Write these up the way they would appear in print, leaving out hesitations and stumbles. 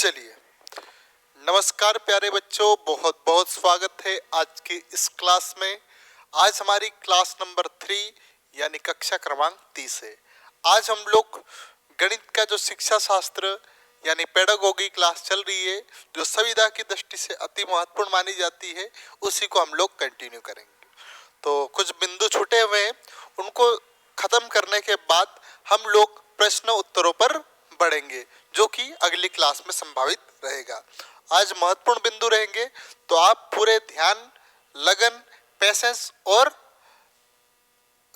चलिए, नमस्कार प्यारे बच्चों, बहुत बहुत स्वागत है आज की इस क्लास में। आज हमारी क्लास नंबर 3 यानी कक्षा क्रमांक 30 है। आज हम लोग गणित का जो शिक्षा शास्त्र यानी पेडागोगी क्लास चल रही है, जो संविधा की दृष्टि से अति महत्वपूर्ण मानी जाती है, उसी को हम लोग कंटिन्यू करेंगे। तो कुछ बिंदु छूटे हुए हैं, उनको खत्म करने के बाद हम लोग प्रश्न उत्तरों पर बढ़ेंगे, जो कि अगली क्लास में संभावित रहेगा। आज महत्वपूर्ण बिंदु रहेंगे, तो आप पूरे ध्यान, लगन, पेशेंस और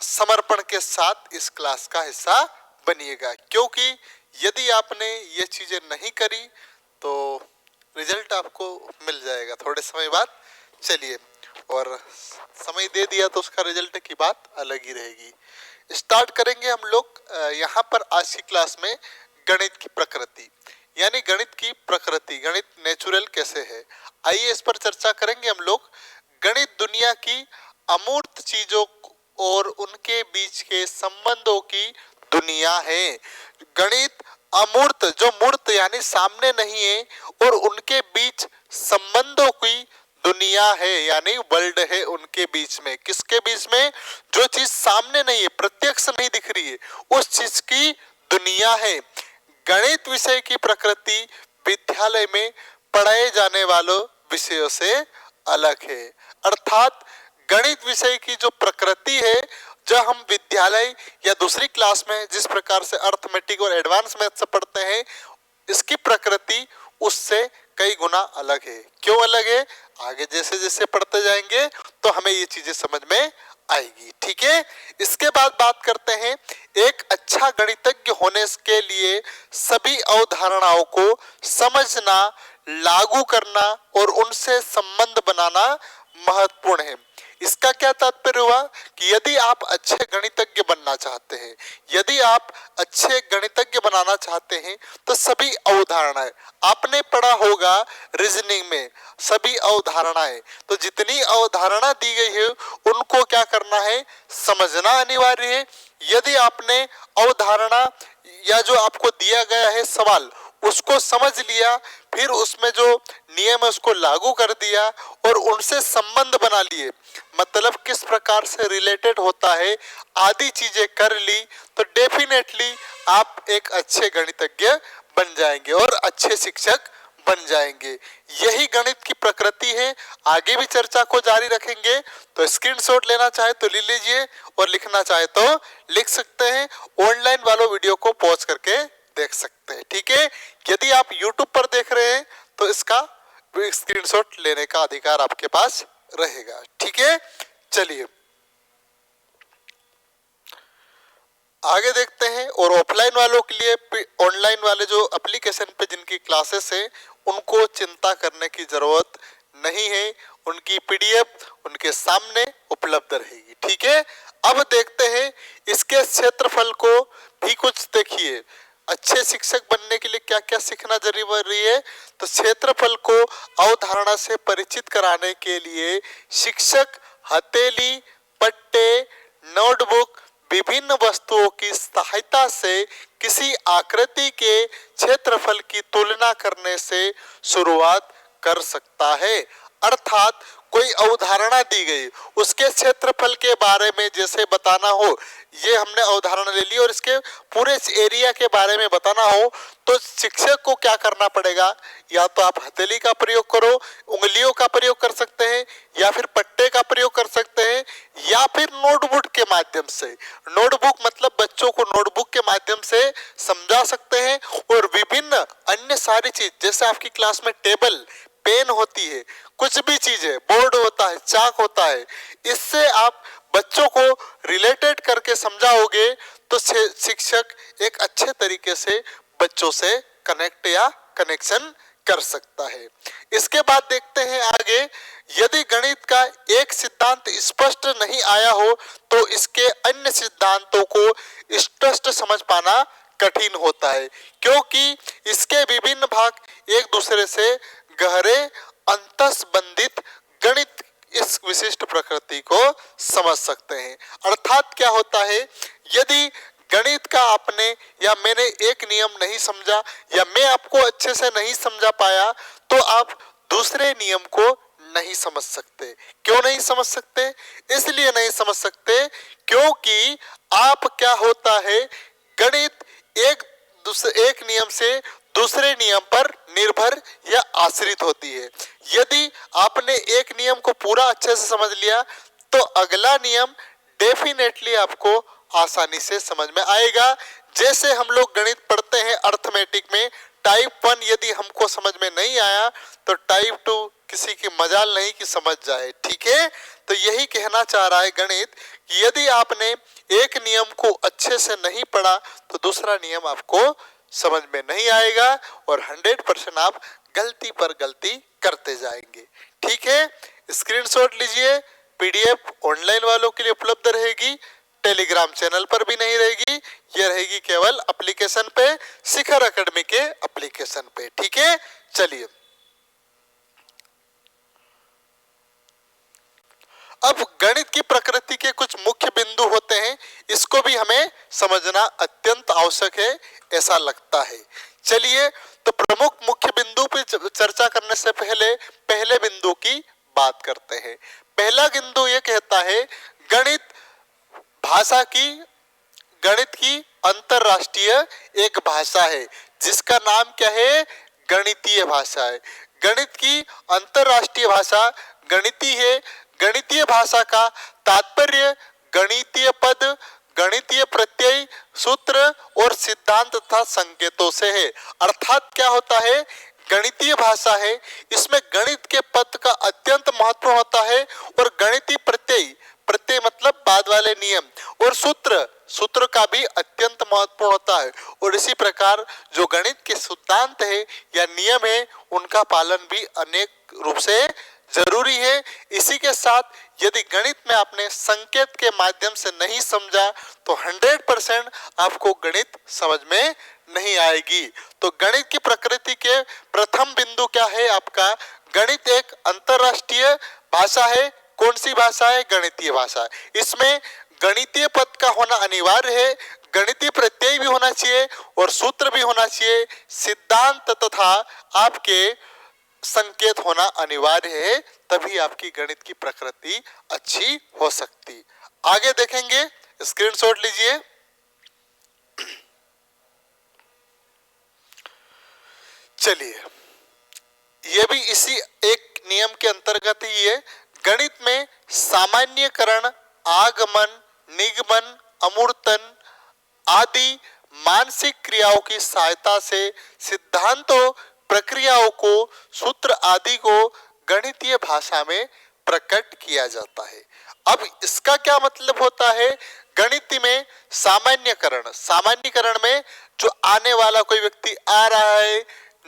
समर्पण के साथ इस क्लास का हिस्सा बनिएगा, क्योंकि यदि आपने ये चीजें नहीं करी तो रिजल्ट आपको मिल जाएगा थोड़े समय बाद। चलिए, और समय दे दिया तो उसका रिजल्ट की बात अलग ही रहेगी। स्टार्ट करेंगे हम लोग यहाँ पर आज की क्लास में गणित की प्रकृति, यानी गणित की प्रकृति, गणित नेचुरल कैसे है, आइए इस पर चर्चा करेंगे हम लोग। गणित दुनिया की अमूर्त चीजों और उनके बीच के संबंधों की दुनिया है। गणित अमूर्त, जो मूर्त यानी सामने नहीं है, और उनके बीच संबंधों की दुनिया है, यानी वर्ल्ड है उनके बीच में। किसके बीच में? जो चीज सामने नहीं है, प्रत्यक्ष नहीं दिख रही है, उस चीज की दुनिया है। गणित विषय की प्रकृति विद्यालय में पढ़ाए जाने वालों विषयों से अलग है। अर्थात गणित विषय की जो प्रकृति है, जो हम विद्यालय या दूसरी क्लास में जिस प्रकार से अर्थमेटिक और एडवांस मैथ्स पढ़ते हैं, इसकी प्रकृति उससे कई गुना अलग है। क्यों अलग है? आगे जैसे जैसे पढ़ते जाएंगे तो हमें ये चीजें समझ में आएगी। ठीक है, इसके बाद बात करते हैं, एक अच्छा गणितज्ञ होने के लिए सभी अवधारणाओं को समझना, लागू करना और उनसे संबंध बनाना महत्वपूर्ण है। इसका क्या तात्पर्य हुआ कि यदि आप अच्छे गणितज्ञ बनना चाहते हैं, यदि आप अच्छे गणितज्ञ बनाना चाहते हैं, तो सभी अवधारणाएं आपने पढ़ा होगा रीजनिंग में, सभी अवधारणाएं, तो जितनी अवधारणा दी गई है उनको क्या करना है? समझना अनिवार्य है। यदि आपने अवधारणा या जो आपको दिया गया है सवाल, उसको समझ लिया, फिर उसमें जो नियम है उसको लागू कर दिया और उनसे संबंध बना लिए, मतलब किस प्रकार से रिलेटेड होता है, आदि चीजें कर ली, तो डेफिनेटली आप एक अच्छे गणितज्ञ बन जाएंगे और अच्छे शिक्षक बन जाएंगे। यही गणित की प्रकृति है। आगे भी चर्चा को जारी रखेंगे, तो स्क्रीनशॉट लेना चाहे तो ले लीजिए और लिखना चाहे तो लिख सकते हैं। ऑनलाइन वालों वीडियो को पॉज करके देख सकते हैं। ठीक है, यदि आप YouTube पर देख रहे हैं तो इसका स्क्रीनशॉट लेने का अधिकार आपके पास रहेगा। ठीक है, चलिए आगे देखते हैं। और ऑफलाइन वालों के लिए, ऑनलाइन वाले जो एप्लीकेशन पे जिनकी क्लासेस है, उनको चिंता करने की जरूरत नहीं है, उनकी PDF उनके सामने उपलब्ध रहेगी। ठीक है, अब देखते हैं इसके क्षेत्रफल को भी कुछ देखिए। अच्छे शिक्षक बनने के लिए क्या क्या सीखना जरूरी है? तो क्षेत्रफल को अवधारणा से परिचित कराने के लिए शिक्षक हथेली, पट्टे, नोटबुक, विभिन्न वस्तुओं की सहायता से किसी आकृति के क्षेत्रफल की तुलना करने से शुरुआत कर सकता है। अर्थात कोई अवधारणा दी गई, उसके क्षेत्रफल के बारे में जैसे बताना हो, ये हमने अवधारणा ले ली और इसके पूरे एरिया के बारे में बताना हो, तो शिक्षक को क्या करना पड़ेगा? या तो आप हथेली का प्रयोग करो, उंगलियों का प्रयोग कर सकते हैं, या फिर पट्टे का प्रयोग कर सकते हैं, या फिर नोटबुक के माध्यम से। नोटबुक मतलब बच्चों को नोटबुक के माध्यम से समझा सकते हैं। और विभिन्न अन्य सारी चीज, जैसे आपकी क्लास में टेबल, पेन होती है, कुछ भी चीज है, बोर्ड होता है, चाक होता है, इससे आप बच्चों को रिलेटेड करके समझाओगे तो शिक्षक एक अच्छे तरीके से बच्चों से कनेक्ट या कनेक्शन कर सकता है। इसके बाद देखते हैं आगे, यदि गणित का एक सिद्धांत स्पष्ट नहीं आया हो तो इसके अन्य सिद्धांतों को स्पष्ट समझ पाना कठिन होता है, क्योंकि इसके विभिन्न भाग एक दूसरे से गहरे अंतर्संबंधित गणित इस विशिष्ट प्रकृति को समझ सकते हैं। अर्थात क्या होता है, यदि गणित का आपने या मैंने एक नियम नहीं समझा या मैं आपको अच्छे से नहीं समझा पाया तो आप दूसरे नियम को नहीं समझ सकते। क्यों नहीं समझ सकते? इसलिए नहीं समझ सकते क्योंकि आप क्या होता है, गणित एक नियम से दूसरे नियम पर निर्भर या आश्रित होती है। यदि आपने एक नियम को पूरा अच्छे से समझ लिया तो अगला नियम डेफिनेटली आपको आसानी से समझ में आएगा। जैसे हम लोग गणित पढ़ते हैं अर्थमेटिक में, टाइप 1 यदि हमको समझ में नहीं आया तो टाइप 2 किसी की मजाल नहीं कि समझ जाए। ठीक है, तो यही कहना चाह रहा है गणित कि यदि आपने एक नियम को अच्छे से नहीं पढ़ा तो दूसरा नियम आपको समझ में नहीं आएगा और 100% आप गलती पर गलती करते जाएंगे। ठीक है, स्क्रीनशॉट लीजिए। पीडीएफ ऑनलाइन वालों के लिए उपलब्ध रहेगी, टेलीग्राम चैनल पर भी नहीं रहेगी, ये रहेगी केवल एप्लीकेशन पे, शिखर एकेडमी के एप्लीकेशन पे। ठीक है, चलिए अब गणित की प्रकृति के कुछ मुख्य बिंदु होते हैं, इसको भी हमें समझना अत्यंत आवश्यक है ऐसा लगता है। चलिए तो प्रमुख मुख्य बिंदु पर चर्चा करने से पहले बिंदु की बात करते हैं। पहला बिंदु ये कहता है गणित की अंतरराष्ट्रीय एक भाषा है जिसका नाम क्या है, गणितीय भाषा है। गणित की अंतरराष्ट्रीय भाषा गणितीय है। गणितीय भाषा का तात्पर्य गणितीय पद, गणितीय प्रत्यय, सूत्र और सिद्धांत तथा संकेतों से है। अर्थात क्या होता है, गणितीय भाषा है, इसमें गणित के पद का अत्यंत महत्व होता है और गणितीय प्रत्यय मतलब बाद वाले नियम और सूत्र का भी अत्यंत महत्व होता है। और इसी प्रकार जो गणित के सिद्धांत है या नियम है उनका पालन भी अनेक रूप से जरूरी है। इसी के साथ यदि गणित में आपने संकेत के माध्यम से नहीं समझा तो 100% आपको गणित समझ में नहीं आएगी। तो गणित की प्रकृति के प्रथम बिंदु क्या है आपका, गणित एक अंतरराष्ट्रीय भाषा है। कौन सी भाषा है, गणितीय भाषा। इसमें गणितीय पद का होना अनिवार्य है, गणितीय प्रत्यय भी होना चाहिए और सूत्र भी होना चाहिए, सिद्धांत तथा आपके संकेत होना अनिवार्य है, तभी आपकी गणित की प्रकृति अच्छी हो सकती। आगे देखेंगे, स्क्रीनशॉट लीजिए। चलिए ये भी इसी एक नियम के अंतर्गत ही है। गणित में सामान्यकरण, आगमन, निगमन, अमूर्तन आदि मानसिक क्रियाओं की सहायता से सिद्धांतों, प्रक्रियाओं को, सूत्र आदि को गणितीय भाषा में प्रकट किया जाता है। अब इसका क्या मतलब होता है, गणित में सामान्यकरण में जो आने वाला कोई व्यक्ति आ रहा है,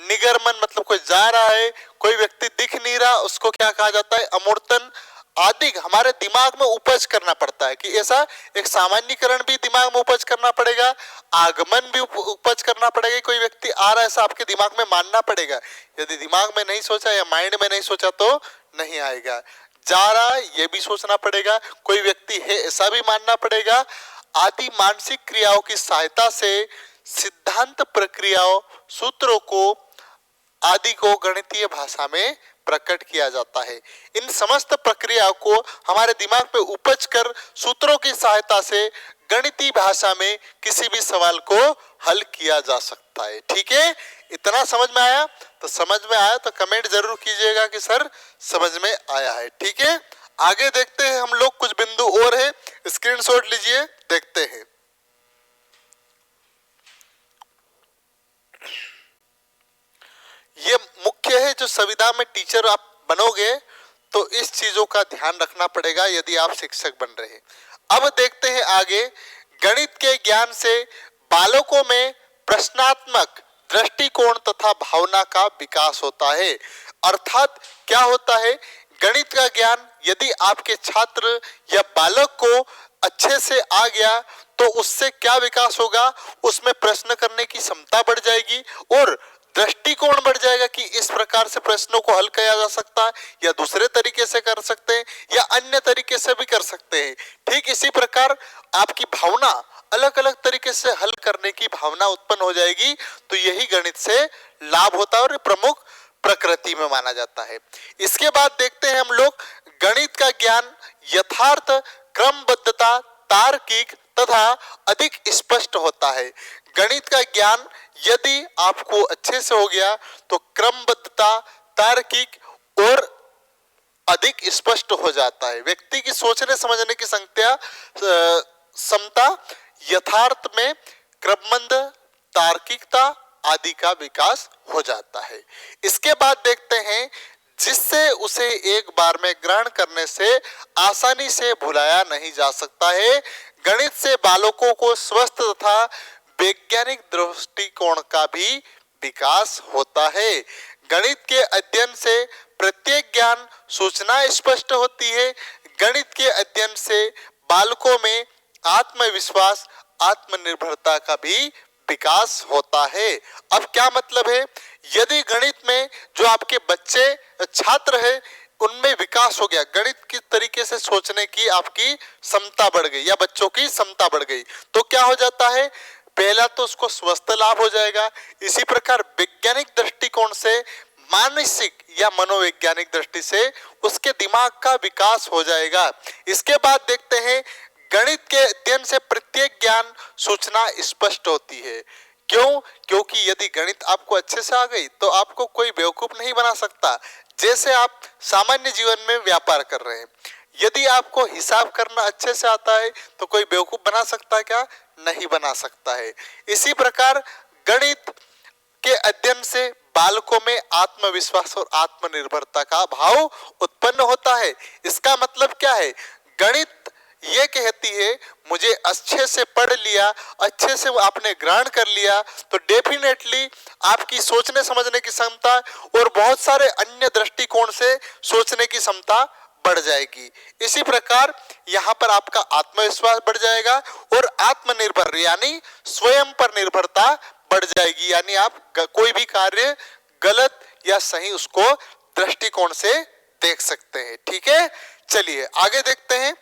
निगमन मतलब कोई जा रहा है, कोई व्यक्ति दिख नहीं रहा, उसको क्या कहा जाता है, अमूर्तन आदि हमारे दिमाग में उपज करना पड़ता है कि ऐसा एक सामान्यकरण भी दिमाग में उपज करना पड़ेगा, आगमन भी उपज करना पड़ेगा। कोई व्यक्ति आ रहा है ऐसा आपके दिमाग में मानना पड़ेगा। यदि दिमाग में नहीं सोचा या माइंड में नहीं सोचा तो नहीं आएगा। जा रहा है ये भी सोचना पड़ेगा, कोई व्यक्ति है ऐसा भी मानना पड़ेगा। आदि मानसिक क्रियाओं की सहायता से सिद्धांत, प्रक्रियाओं, सूत्रों को आदि को गणितीय भाषा में प्रकट किया जाता है। इन समस्त प्रक्रियाओं को हमारे दिमाग पे उपज कर सूत्रों की सहायता से गणितीय भाषा में किसी भी सवाल को हल किया जा सकता है। ठीक है, इतना समझ में आया? तो समझ में आया तो कमेंट जरूर कीजिएगा कि सर समझ में आया है। ठीक है, आगे देखते हैं हम लोग, कुछ बिंदु और है, स्क्रीनशॉट लीजिए, देखते हैं। ये मुख्य है, जो संविदा में टीचर आप बनोगे तो इस चीजों का ध्यान रखना पड़ेगा यदि आप शिक्षक बन रहे हैं। अब देखते हैं आगे, गणित के ज्ञान से बालकों में प्रश्नात्मक दृष्टिकोण तथा भावना का विकास होता है। अर्थात क्या होता है, गणित का ज्ञान यदि आपके छात्र या बालक को अच्छे से आ गया तो उससे क्या विकास होगा, उसमें प्रश्न करने की क्षमता बढ़ जाएगी और दृष्टिकोण बढ़ जाएगा कि इस प्रकार से प्रश्नों को हल किया जा सकता है या दूसरे तरीके से कर सकते हैं या अन्य तरीके से भी कर सकते हैं। ठीक इसी प्रकार आपकी भावना, अलग अलग तरीके से हल करने की भावना उत्पन्न हो जाएगी। तो यही गणित से लाभ होता है और प्रमुख प्रकृति में माना जाता है। इसके बाद देखते हैं हम लोग गणित का ज्ञान यथार्थ, क्रमबद्धता, तार्किक तथा अधिक स्पष्ट होता है। गणित का ज्ञान यदि आपको अच्छे से हो गया तो क्रमबद्धता, तार्किक और अधिक स्पष्ट हो जाता है। व्यक्ति की सोचने समझने की क्षमता यथार्थ में क्रमबद्ध, तार्किकता आदि का विकास हो जाता है। इसके बाद देखते हैं जिससे उसे एक बार में ग्रहण करने से आसानी से भुलाया नहीं जा सकता है। गणित से बालकों को स्वस्थ तथा वैज्ञानिक दृष्टिकोण का भी विकास होता है। गणित के अध्ययन से प्रत्येक ज्ञान सूचना स्पष्ट होती है। गणित के अध्ययन से बालकों में आत्मविश्वास, आत्मनिर्भरता का भी विकास होता है। अब क्या मतलब है, यदि गणित में जो आपके बच्चे छात्र हैं उनमें विकास हो गया, गणित की तरीके से सोचने की आपकी क्षमता बढ़ गई या बच्चों की क्षमता बढ़ गई, तो क्या हो जाता है, पहला तो उसको स्वस्थ लाभ हो जाएगा। इसी प्रकार वैज्ञानिक दृष्टिकोण से, मानसिक या मनोवैज्ञानिक दृष्टि से उसके दिमाग का विकास हो जाएगा। इसके बाद देखते हैं गणित के अध्ययन से प्रत्येक ज्ञान सूचना स्पष्ट होती है। क्यों? क्योंकि यदि गणित आपको अच्छे से आ गई तो आपको कोई बेवकूफ नहीं बना सकता। जैसे आप सामान्य जीवन में व्यापार कर रहे हैं, यदि आपको हिसाब करना अच्छे से आता है तो कोई बेवकूफ बना सकता है क्या? नहीं बना सकता है। इसी प्रकार गणित के अध्ययन से बालकों में आत्मविश्वास और आत्मनिर्भरता का भाव उत्पन्न होता है। इसका मतलब क्या है, गणित ये कहती है मुझे अच्छे से पढ़ लिया, अच्छे से आपने ग्रहण कर लिया तो डेफिनेटली आपकी सोचने समझने की क्षमता और बहुत सारे अन्य दृष्टिकोण से सोचने की क्षमता बढ़ जाएगी। इसी प्रकार यहाँ पर आपका आत्मविश्वास बढ़ जाएगा और आत्मनिर्भर यानी स्वयं पर निर्भरता बढ़ जाएगी, यानी आप कोई भी कार्य गलत या सही उसको दृष्टिकोण से देख सकते हैं। ठीक है, चलिए आगे देखते हैं,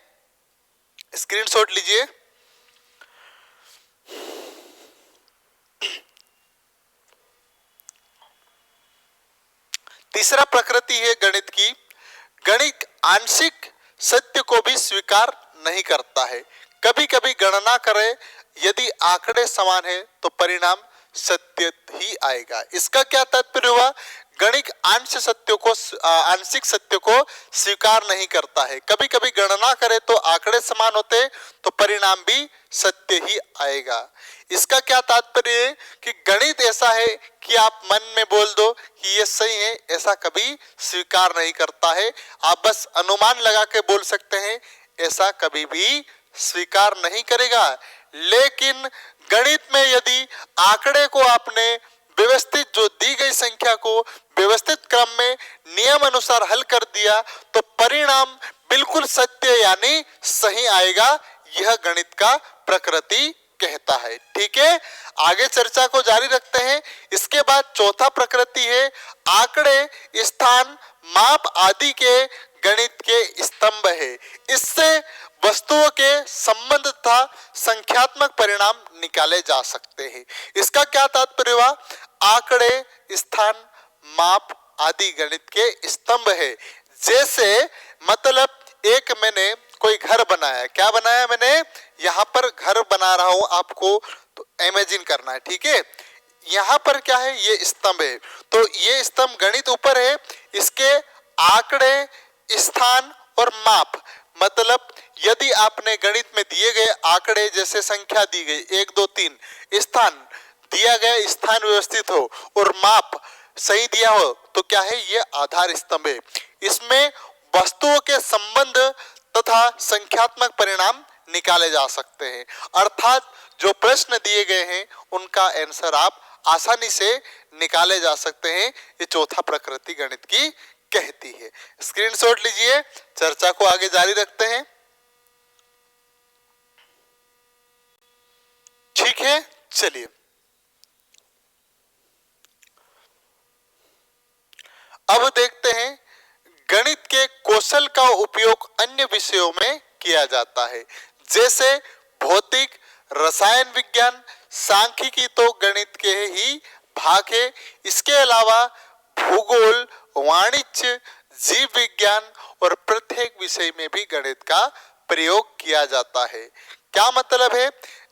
स्क्रीनशॉट लीजिए। तीसरा प्रकृति है गणित की, गणित आंशिक सत्य को भी स्वीकार नहीं करता है। कभी कभी गणना करें, यदि आंकड़े समान है तो परिणाम सत्य ही आएगा। इसका क्या तात्पर्य हुआ, गणित आंशिक सत्य को स्वीकार नहीं करता है। कभी कभी गणना करे तो आंकड़े समान होते तो परिणाम भी सत्य ही आएगा। इसका क्या तात्पर्य है कि गणित ऐसा है कि आप मन में बोल दो कि ये सही है, ऐसा कभी स्वीकार नहीं करता है। आप बस अनुमान लगा के बोल सकते हैं, ऐसा कभी भी स्वीकार नहीं करेगा। लेकिन गणित में यदि आंकड़े को आपने व्यवस्थित, जो दी गई संख्या को व्यवस्थित क्रम में नियम अनुसार हल कर दिया तो परिणाम बिल्कुल सत्य यानी सही आएगा। यह गणित का प्रकृति कहता है। ठीक है, आगे चर्चा को जारी रखते हैं। इसके बाद चौथा प्रकृति है आंकड़े, स्थान, माप आदि के गणित के स्तंभ है। इससे वस्तुओं के संबंध तथा संख्यात्मक परिणाम निकाले जा सकते हैं। इसका क्या तात्पर्य हुआ, आंकड़े, स्थान, माप आदि गणित के स्तंभ है। जैसे मतलब एक मैंने कोई घर बनाया, क्या बनाया मैंने, यहाँ पर घर बना रहा हूं, आपको तो इमेजिन करना है। ठीक है, यहाँ पर क्या है, ये स्तंभ है, तो ये स्तंभ गणित ऊपर है, इसके आंकड़े, स्थान और माप, मतलब यदि आपने गणित में दिए गए आंकड़े जैसे संख्या दी गई 1 2 3, स्थान दिया गया, स्थान व्यवस्थित हो और माप सही दिया हो तो क्या है, ये आधार स्तंभ है। इसमें वस्तुओं के संबंध तथा संख्यात्मक परिणाम निकाले जा सकते हैं। अर्थात जो प्रश्न दिए गए हैं उनका आंसर आप आसानी से निकाले जा सकते हैं। ये चौथा प्रकृति गणित की कहती है। स्क्रीनशॉट लीजिए, चर्चा को आगे जारी रखते हैं। ठीक है, चलिए अब देखते हैं गणित के कौशल का उपयोग अन्य विषयों में किया जाता है, जैसे भौतिक, रसायन विज्ञान, सांख्यिकी तो गणित के ही भाग है। इसके अलावा भूगोल, वाणिज्य, जीव विज्ञान और प्रत्येक विषय में भी गणित का प्रयोग किया जाता है। क्या मतलब है?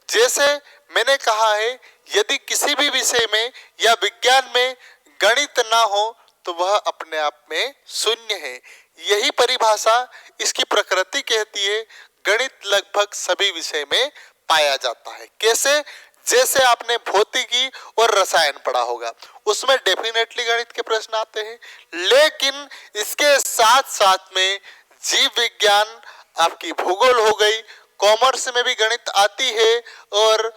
जैसे मैंने कहा है, यदि किसी भी विषय में या विज्ञान में गणित ना हो तो वह अपने आप में शून्य है। यही परिभाषा इसकी प्रकृति कहती है। गणित लगभग सभी विषय में पाया जाता है। कैसे? जैसे आपने भौतिकी और रसायन पढ़ा होगा, उसमें डेफिनेटली गणित के प्रश्न आते हैं, लेकिन इसके साथ साथ में जीव विज्ञान, आपकी भूगोल हो गई, कॉमर्स में भी गणित आती है और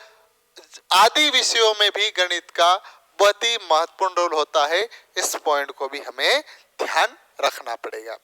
आदि विषयों में भी गणित का बहुत ही महत्वपूर्ण रोल होता है। इस पॉइंट को भी हमें ध्यान रखना पड़ेगा।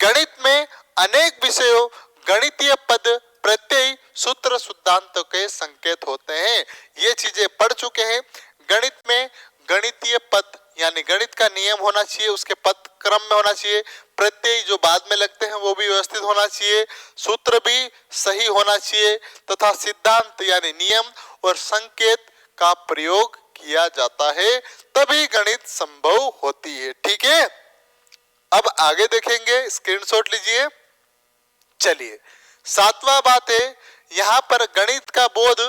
गणित में अनेक विषयों, गणितीय पद, प्रत्यय, सूत्र, सिद्धांतों के संकेत होते हैं। ये चीजें पढ़ चुके हैं। गणित में गणितीय पद यानी गणित का नियम होना चाहिए, उसके पद क्रम में होना चाहिए। प्रत्यय जो बाद में लगते हैं वो भी व्यवस्थित होना चाहिए। सूत्र भी सही होना चाहिए तथा सिद्धांत यानी नियम और संकेत का प्रयोग किया जाता है, तभी गणित संभव होती है। ठीक है, अब आगे देखेंगे, स्क्रीनशॉट लीजिए। चलिए, 7वां बात है, यहां पर गणित का बोध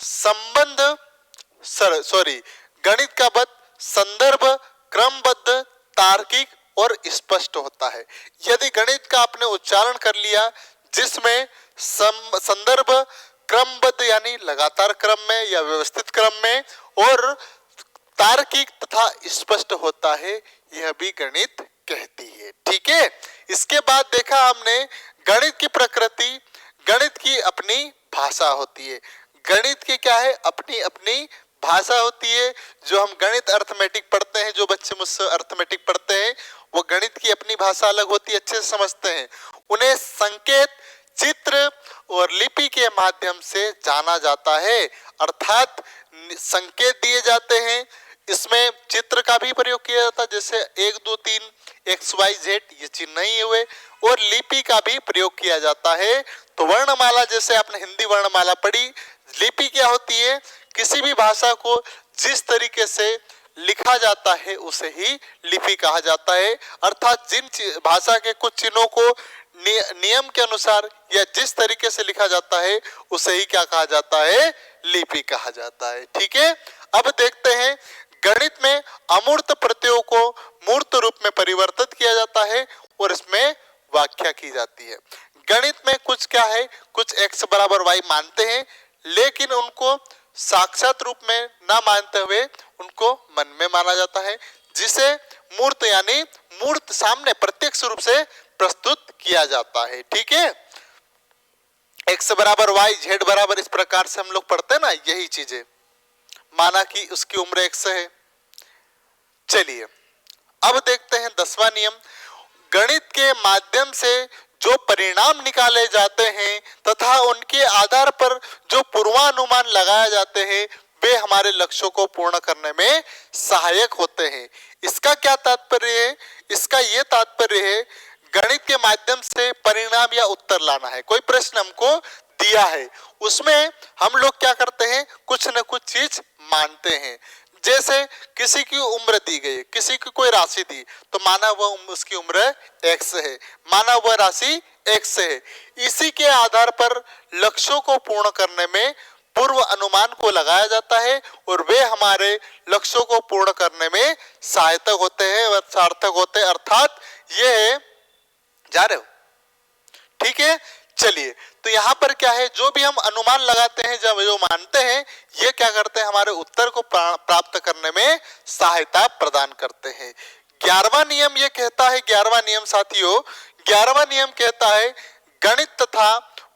संबंध गणित का बोध संदर्भ, क्रमबद्ध, तार्किक और स्पष्ट होता है। यदि गणित का आपने उच्चारण कर लिया जिसमें संदर्भ क्रमबद्ध यानी लगातार क्रम में या व्यवस्थित क्रम में और तार्किक तथा स्पष्ट होता है, यह भी गणित कहती है। ठीक है, इसके बाद देखा हमने गणित की प्रकृति। गणित की अपनी भाषा होती है। गणित की क्या है? अपनी अपनी भाषा होती है। जो हम गणित अर्थमेटिक पढ़ते हैं, जो बच्चे मुझसे अर्थमेटिक पढ़ते हैं, वो गणित की अपनी भाषा अलग होती है, अच्छे से समझते हैं। उन्हें संकेत, चित्र और लिपि के माध्यम से जाना जाता है, अर्थात संकेत दिए जाते हैं। इसमें चित्र का भी प्रयोग किया जाता है, जैसे 1 2 3 XYZ ये चिन्ह नहीं हुए, और लिपि का भी प्रयोग किया जाता है। तो वर्णमाला, जैसे आपने हिंदी वर्णमाला पढ़ी, लिपि क्या होती है? किसी भी भाषा को जिस तरीके से लिखा जाता है उसे ही लिपि कहा जाता है, अर्थात जिन भाषा के कुछ चिन्हों को नियम के अनुसार या जिस तरीके से लिखा जाता है उसे ही क्या कहा जाता है? लिपि कहा जाता है। ठीक है, अब देखते हैं गणित में अमूर्त प्रत्ययों को मूर्त रूप में परिवर्तित किया जाता है और इसमें व्याख्या की जाती है। गणित में कुछ क्या है? कुछ x बराबर y मानते हैं, लेकिन उनको साक्षात रूप में ना मानते हुए उनको मन में माना जाता है, जिसे मूर्त यानी मूर्त सामने प्रत्यक्ष रूप से प्रस्तुत किया जाता है। ठीक है, x बराबर y, z बराबर, इस प्रकार से हम लोग पढ़ते हैं ना, यही चीजें। माना कि उसकी उम्र x है। चलिए, अब देखते हैं 10वां नियम। गणित के माध्यम से जो परिणाम निकाले जाते हैं तथा उनके आधार पर जो पूर्वानुमान लगाए जाते हैं, वे हमारे लक्ष्यों को पूर्ण करने में सहायक होते हैं। इसका क्या तात्पर्य है? इसका ये तात्पर्य है, गणित के माध्यम से परिणाम या उत्तर लाना है। कोई प्रश्न हमको दिया है, उसमें हम लोग क्या करते हैं? कुछ न कुछ चीज मानते हैं। जैसे किसी की उम्र दी गई, किसी की कोई राशि दी, तो माना वह उसकी उम्र x है, माना वह राशि x है। इसी के आधार पर लक्ष्यों को पूर्ण करने में पूर्व अनुमान को लगाया जाता है और वे हमारे लक्ष्यों को पूर्ण करने में सहायक होते हैं और सार्थक होते हैं, अर्थात ये जा रहे हो। ठीक है, चलिए, तो यहाँ पर क्या है? जो भी हम अनुमान लगाते हैं, जब जो मानते हैं, ये क्या करते हैं? हमारे उत्तर को प्राप्त करने में सहायता प्रदान करते हैं। 11वां नियम ये कहता है, 11वां नियम साथियों, 11वां नियम कहता है, गणित तथा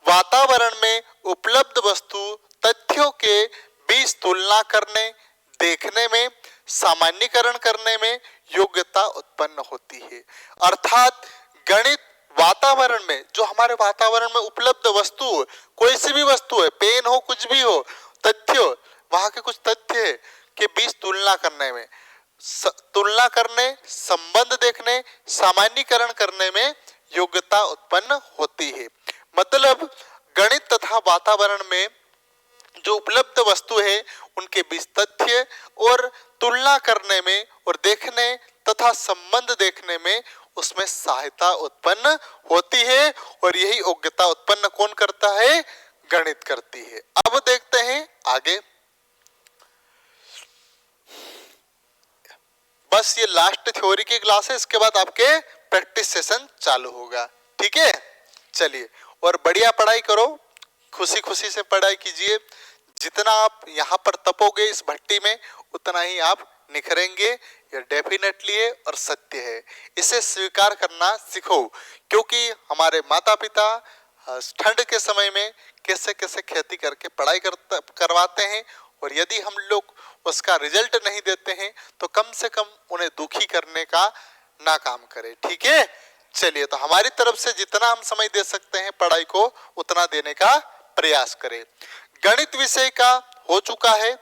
वातावरण में उपलब्ध वस्तु तथ्यों के बीच तुलना करने, देखने में, सामान्यीकरण करने में योग्यता उत्पन्न होती है। अर्थात गणित वातावरण में, जो हमारे वातावरण में उपलब्ध वस्तु, कोई सी भी वस्तु है, पेन हो, कुछ भी हो, तथ्य, वहां के कुछ तथ्य के बीच तुलना करने में, तुलना करने, संबंध देखने, सामान्यीकरण करने में योग्यता उत्पन्न होती है। मतलब गणित तथा वातावरण में जो उपलब्ध वस्तु है उनके बीच तथ्य और तुलना करने में और देखने तथा संबंध देखने में उसमें सहायता उत्पन्न होती है, और यही योग्यता उत्पन्न कौन करता है? गणित करती है। अब देखते हैं आगे। बस ये लास्ट थ्योरी की क्लास है, इसके बाद आपके प्रैक्टिस सेशन चालू होगा। ठीक है, चलिए, और बढ़िया पढ़ाई करो, खुशी खुशी से पढ़ाई कीजिए। जितना आप यहाँ पर तपोगे इस भट्टी में, उतना ही आप निखरेंगे। ये डेफिनेटली है और सत्य है, इसे स्वीकार करना सीखो। क्योंकि हमारे माता पिता ठंड के समय में कैसे कैसे खेती करके पढ़ाई करवाते हैं, और यदि हम लोग उसका रिजल्ट नहीं देते हैं तो कम से कम उन्हें दुखी करने का ना काम करें। ठीक है, चलिए, तो हमारी तरफ से जितना हम समय दे सकते हैं पढ़ाई को, उतना देने का प्रयास करें। गणित विषय का हो चुका है।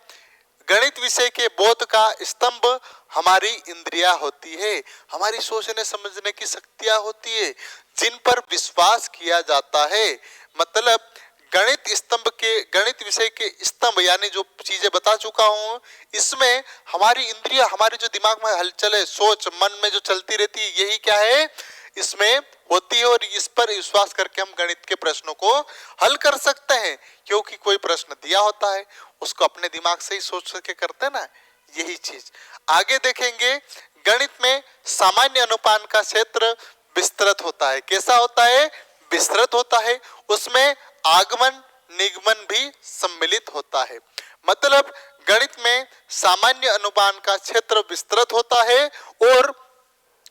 गणित विषय के बोध का स्तंभ हमारी इंद्रियां होती है, हमारी सोचने समझने की शक्तियां होती है, जिन पर विश्वास किया जाता है। मतलब गणित विषय के स्तंभ यानी जो चीजें बता चुका हूं, इसमें हमारी इंद्रियां, हमारे जो दिमाग में हलचल है, सोच मन में जो चलती रहती है, यही क्या है? इसमें होती है, और इस पर विश्वास करके हम गणित के प्रश्नों को हल कर सकते हैं। क्योंकि कोई प्रश्न दिया होता है, उसको अपने दिमाग से ही सोच के करते हैं ना, यही चीज आगे देखेंगे। गणित में सामान्य अनुपात का क्षेत्र विस्तृत होता है। कैसा होता है? विस्तृत होता है। उसमें आगमन निगमन भी सम्मिलित होता है। मतलब गणित में सामान्य अनुपात का क्षेत्र विस्तृत होता है और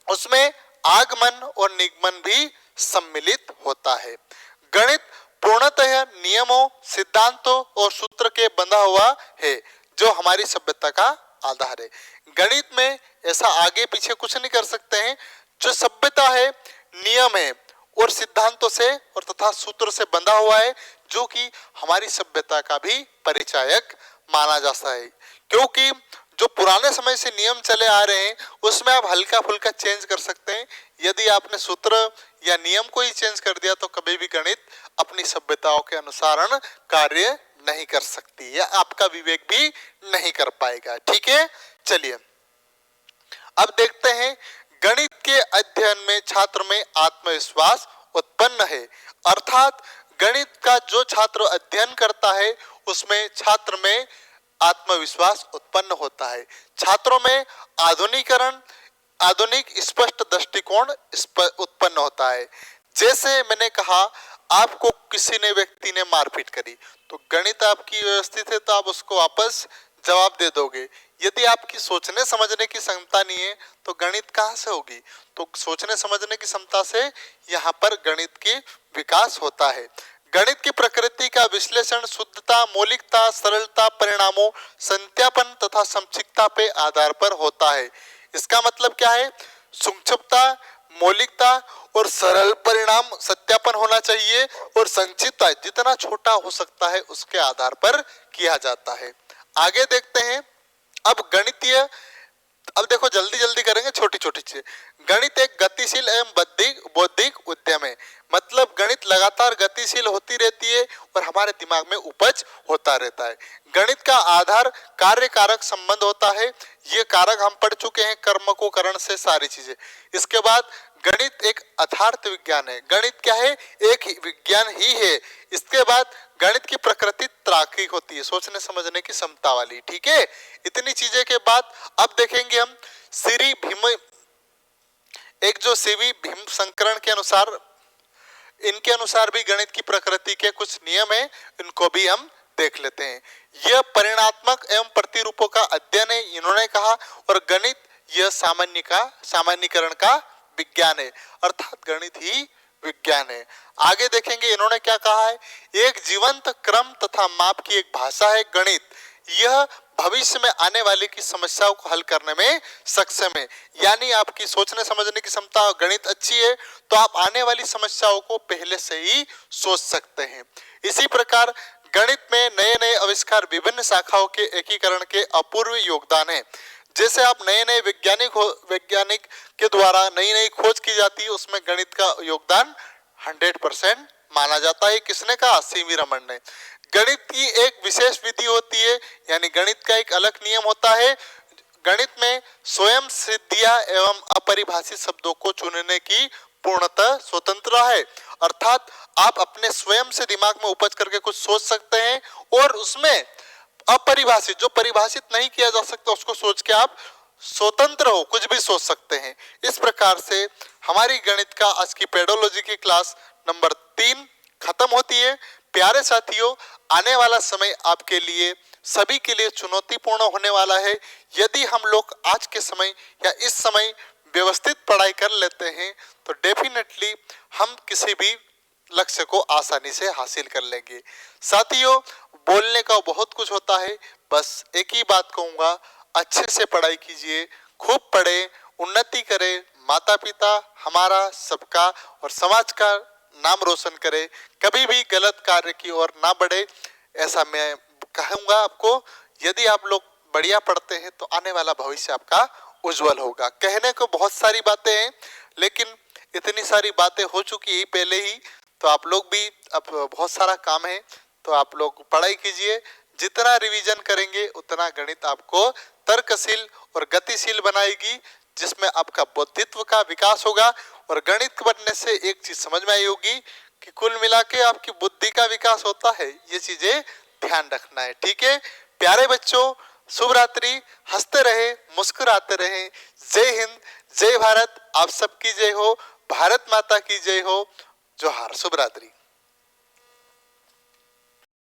उसमें आगमन और निगमन भी सम्मिलित होता है। गणित पूर्णतः नियमों, सिद्धांतों और सूत्र के बंधा हुआ है, जो हमारी सभ्यता का आधार है। गणित में ऐसा आगे पीछे कुछ नहीं कर सकते हैं। जो सभ्यता है नियम है और सिद्धांतों से और तथा सूत्र से बंधा हुआ है, जो कि हमारी सभ्यता का भी परिचायक माना जाता है। क्योंकि जो पुराने समय से नियम चले आ रहे हैं, उसमें आप हल्का फुल्का चेंज कर सकते हैं। यदि आपने सूत्र या नियम को ही चेंज कर दिया तो कभी भी गणित अपनी सभ्यताओं के अनुसार कार्य नहीं कर सकती, या आपका विवेक भी नहीं कर पाएगा। ठीक है, चलिए अब देखते हैं। गणित के अध्ययन में छात्र में आत्मविश्वास उत्पन्न है। अर्थात गणित का जो छात्र अध्ययन करता है उसमें छात्र में आत्मविश्वास उत्पन्न होता है। छात्रों में आधुनिक स्पष्ट दृष्टिकोण उत्पन्न होता है। जैसे मैंने कहा, आपको किसी ने व्यक्ति ने मारपीट करी तो गणित आपकी व्यवस्थित है, तो आप उसको वापस जवाब दे दोगे। यदि आपकी सोचने समझने की क्षमता नहीं है तो गणित कहाँ से होगी? तो सोचने समझने की क्षमता से यहाँ पर गणित की विकास होता है। गणित की प्रकृति का विश्लेषण शुद्धता, मौलिकता, सरलता, परिणामों, सत्यापन तथा संक्षिप्तता पे आधार पर होता है। इसका मतलब क्या है? संक्षिप्तता, मौलिकता और सरल परिणाम सत्यापन होना चाहिए, और संक्षिप्तता जितना छोटा हो सकता है उसके आधार पर किया जाता है। आगे देखते हैं। अब देखो, जल्दी जल्दी करेंगे, छोटी छोटी चीजें। गणित एक गतिशील एवं बौद्धिक उद्यम है। मतलब गणित लगातार गतिशील होती रहती है और हमारे दिमाग में उपज होता रहता है। गणित का आधार कार्य कारक संबंध होता है। ये कारक हम पढ़ चुके हैं, कर्म को करण से सारी चीजें। इसके बाद गणित एक यथार्थ विज्ञान है। गणित क्या है? एक विज्ञान ही है। इसके बाद गणित की प्रकृति तार्किक होती है, सोचने समझने की क्षमता वाली। ठीक है, इतनी चीजें के बाद अब देखेंगे हम श्री भीम, एक जो सीवी भीम संकरण के अनुसार, इनके अनुसार भी गणित की प्रकृति के कुछ नियम है, इनको भी हम देख लेते हैं। यह परिणात्मक एवं प्रतिरूपों का अध्ययन है, इन्होंने कहा, और गणित यह सामान्यीकरण का विज्ञान है, अर्थात गणित ही विज्ञान है। आगे देखेंगे इन्होंने क्या कहा है। एक जीवंत क्रम तथा माप की एक भाषा है गणित। यह भविष्य में आने वाली की समस्याओं को हल करने में सक्षम है। यानी आपकी सोचने समझने की क्षमता गणित अच्छी है तो आप आने वाली समस्याओं को पहले से ही सोच सकते हैं। इसी प्रकार गणित में नए नए आविष्कार, विभिन्न शाखाओं के एकीकरण के अपूर्व योगदान है। जैसे आप नए नए वैज्ञानिक के द्वारा नई नई खोज की जाती है, उसमें गणित का योगदान 100% माना जाता है। किसने कहा? सीवी रमन ने। गणित की एक विशेष विधि होती है, यानी गणित का एक अलग नियम होता है। गणित में स्वयं सिद्धियां एवं अपरिभाषित शब्दों को चुनने की पूर्णतः स्वतंत्रता है। अर्थात आप अपने स्वयं से दिमाग में उपज करके कुछ सोच सकते हैं और उसमें अपरिभाषित, जो परिभाषित नहीं किया जा सकता, उसको सोच के आप स्वतंत्र हो, कुछ भी सोच सकते हैं। इस प्रकार से हमारी गणित का आज की पेडोलॉजी की क्लास नंबर 3 खत्म होती है। प्यारे साथियों, आने वाला समय आपके लिए सभी के लिए चुनौतीपूर्ण होने वाला है। यदि हम लोग आज के समय या इस समय व्यवस्थित पढ़ाई कर लेते हैं तो डेफिनेटली हम किसी भी लक्ष्य को आसानी से हासिल कर लेंगे। साथियों, बोलने का बहुत कुछ होता है, बस एक ही बात कहूँगा, अच्छे से पढ़ाई कीजिए, खूब पढ़ें, उन्नति करें, माता पिता हमारा सबका और समाज का नाम रोशन करें, कभी भी गलत कार्य की ओर ना बढ़े, ऐसा मैं कहूँगा आपको। यदि आप लोग बढ़िया पढ़ते हैं तो आने वाला भविष्य आपका उज्जवल होगा। कहने को बहुत सारी बातें हैं, लेकिन इतनी सारी बातें हो चुकी है पहले ही, तो आप लोग भी, अब बहुत सारा काम है, तो आप लोग पढ़ाई कीजिए। जितना रिवीजन करेंगे उतना गणित आपको तर्कशील और गतिशील बनाएगी, जिसमें आपका बौद्धित्व का विकास होगा। और गणित बनने से एक चीज समझ में आई होगी कि कुल मिला के आपकी बुद्धि का विकास होता है। ये चीजें ध्यान रखना है, ठीक है प्यारे बच्चों। शुभ रात्रि, हंसते रहे, मुस्कुराते रहे। जय हिंद, जय भारत, आप सबकी जय हो, भारत माता की जय हो, जोहार, शुभ रात्रि।